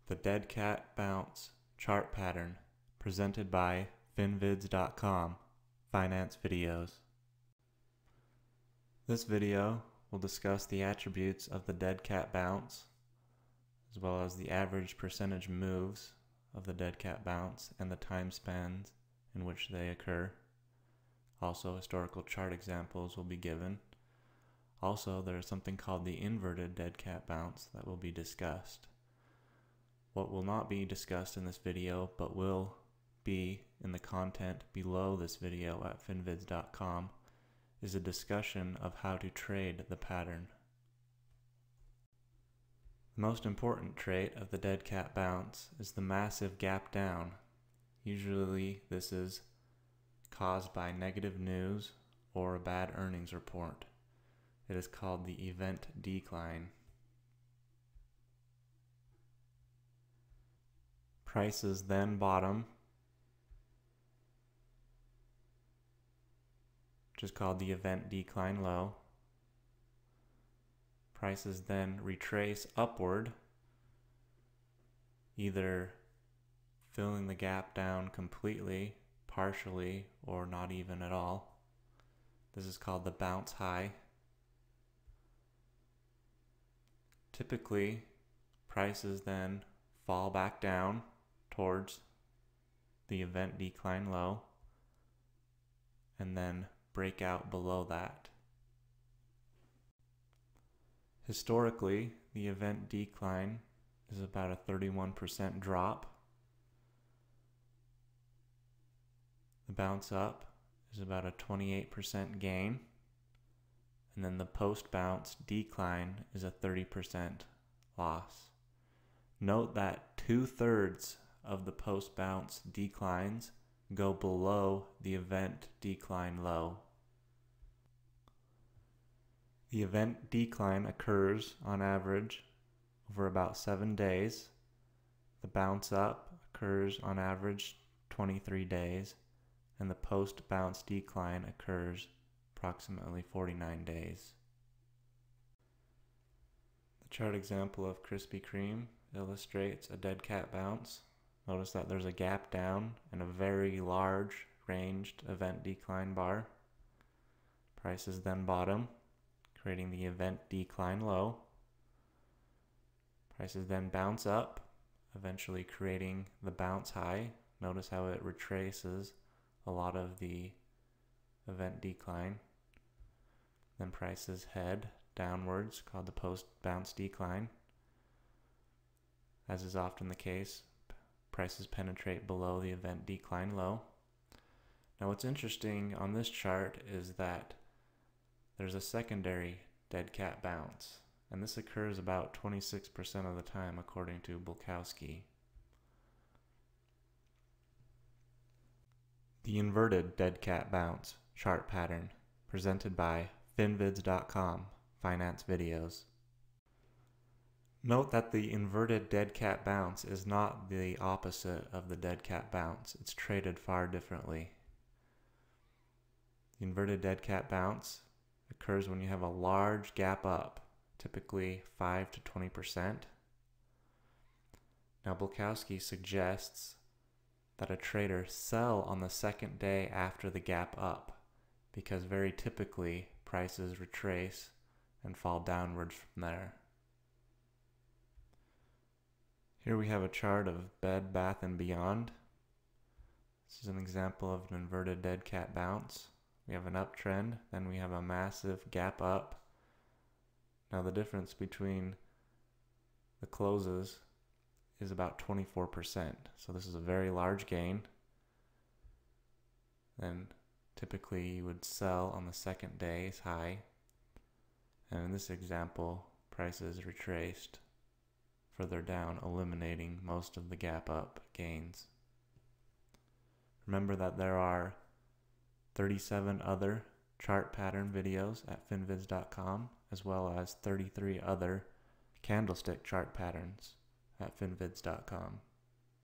The Dead Cat Bounce Chart Pattern, presented by finvids.com, Finance Videos. This video will discuss the attributes of the dead cat bounce, as well as the average percentage moves of the dead cat bounce and the time spans in which they occur. Also, historical chart examples will be given. Also, there is something called the inverted dead cat bounce that will be discussed. What will not be discussed in this video, but will be in the content below this video at finvids.com, is a discussion of how to trade the pattern. The most important trait of the dead cat bounce is the massive gap down. Usually this is caused by negative news or a bad earnings report. It is called the event decline. Prices then bottom, which is called the event decline low. Prices then retrace upward, either filling the gap down completely, partially, or not even at all. This is called the bounce high. Typically, prices then fall back down towards the event decline low and then break out below that. Historically, the event decline is about a 31% drop. The bounce up is about a 28% gain, and then the post-bounce decline is a 30% loss. Note that 2/3 of the post-bounce declines go below the event decline low. The event decline occurs on average over about 7 days. The bounce up occurs on average 23 days, and the post-bounce decline occurs approximately 49 days. The chart example of Krispy Kreme illustrates a dead cat bounce. Notice that there's a gap down and a very large ranged event decline bar. Prices then bottom, creating the event decline low. Prices then bounce up, eventually creating the bounce high. Notice how it retraces a lot of the event decline. Then prices head downwards, called the post-bounce decline. As is often the case, prices penetrate below the event decline low. Now what's interesting on this chart is that there's a secondary dead cat bounce, and this occurs about 26% of the time according to Bulkowski. The inverted dead cat bounce chart pattern, presented by finvids.com, Finance Videos. Note that the inverted dead cat bounce is not the opposite of the dead cat bounce. It's traded far differently. The inverted dead cat bounce occurs when you have a large gap up, typically 5 to 20%. Now Bulkowski suggests that a trader sell on the second day after the gap up, because very typically prices retrace and fall downwards from there. Here we have a chart of Bed Bath & Beyond. This is an example of an inverted dead cat bounce. We have an uptrend, then we have a massive gap up. Now the difference between the closes is about 24%. So this is a very large gain. Then typically you would sell on the second day's high. And in this example, prices retraced further down, eliminating most of the gap up gains. Remember that there are 37 other chart pattern videos at finvids.com, as well as 33 other candlestick chart patterns at finvids.com.